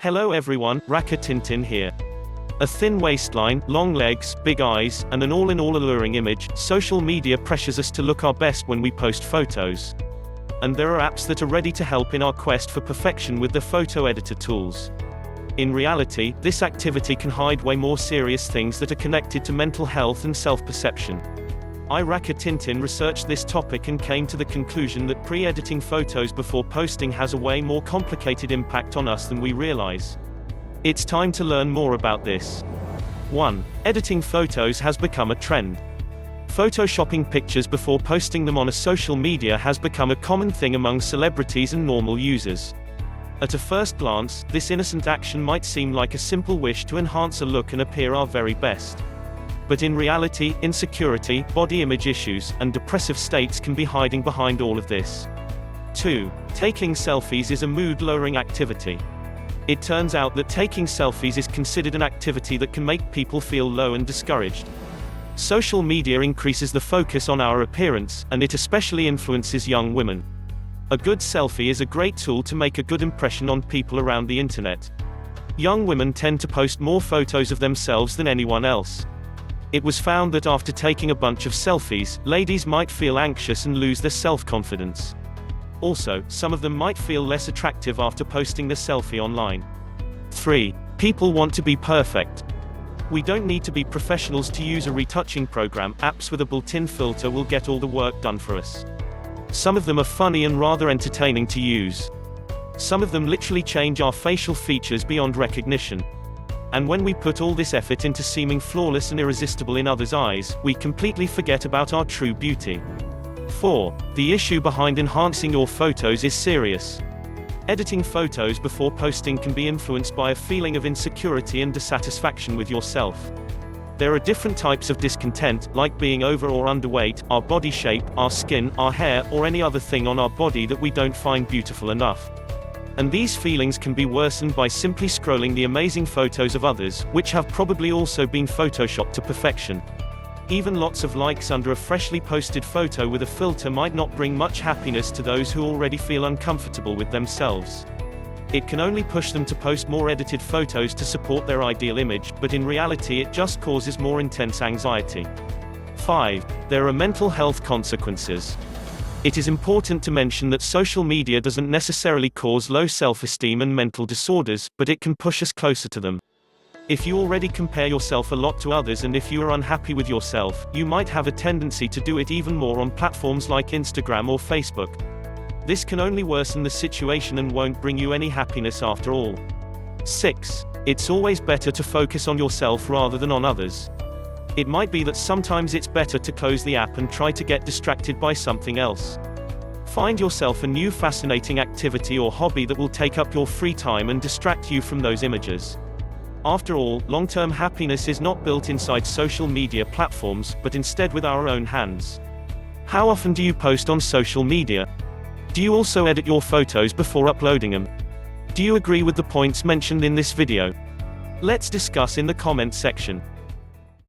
Hello everyone, Raka Tintin here. A thin waistline, long legs, big eyes, and an all-in-all alluring image, social media pressures us to look our best when we post photos. And there are apps that are ready to help in our quest for perfection with the photo editor tools. In reality, this activity can hide way more serious things that are connected to mental health and self-perception. I, Raka Tintin, researched this topic and came to the conclusion that pre-editing photos before posting has a way more complicated impact on us than we realize. It's time to learn more about this. 1. Editing photos has become a trend. Photoshopping pictures before posting them on a social media has become a common thing among celebrities and normal users. At a first glance, this innocent action might seem like a simple wish to enhance a look and appear our very best. But in reality, insecurity, body image issues, and depressive states can be hiding behind all of this. 2. Taking selfies is a mood-lowering activity. It turns out that taking selfies is considered an activity that can make people feel low and discouraged. Social media increases the focus on our appearance, and it especially influences young women. A good selfie is a great tool to make a good impression on people around the internet. Young women tend to post more photos of themselves than anyone else. It was found that after taking a bunch of selfies, ladies might feel anxious and lose their self-confidence. Also, some of them might feel less attractive after posting their selfie online. 3. People want to be perfect. We don't need to be professionals to use a retouching program. Apps with a built-in filter will get all the work done for us. Some of them are funny and rather entertaining to use. Some of them literally change our facial features beyond recognition. And when we put all this effort into seeming flawless and irresistible in others' eyes, we completely forget about our true beauty. 4. The issue behind enhancing your photos is serious. Editing photos before posting can be influenced by a feeling of insecurity and dissatisfaction with yourself. There are different types of discontent, like being over or underweight, our body shape, our skin, our hair, or any other thing on our body that we don't find beautiful enough. And these feelings can be worsened by simply scrolling the amazing photos of others, which have probably also been photoshopped to perfection. Even lots of likes under a freshly posted photo with a filter might not bring much happiness to those who already feel uncomfortable with themselves. It can only push them to post more edited photos to support their ideal image, but in reality it just causes more intense anxiety. 5. There are mental health consequences. It is important to mention that social media doesn't necessarily cause low self-esteem and mental disorders, but it can push us closer to them. If you already compare yourself a lot to others and if you are unhappy with yourself, you might have a tendency to do it even more on platforms like Instagram or Facebook. This can only worsen the situation and won't bring you any happiness after all. 6. It's always better to focus on yourself rather than on others. It might be that sometimes it's better to close the app and try to get distracted by something else. Find yourself a new fascinating activity or hobby that will take up your free time and distract you from those images. After all, long-term happiness is not built inside social media platforms, but instead with our own hands. How often do you post on social media? Do you also edit your photos before uploading them? Do you agree with the points mentioned in this video? Let's discuss in the comment section.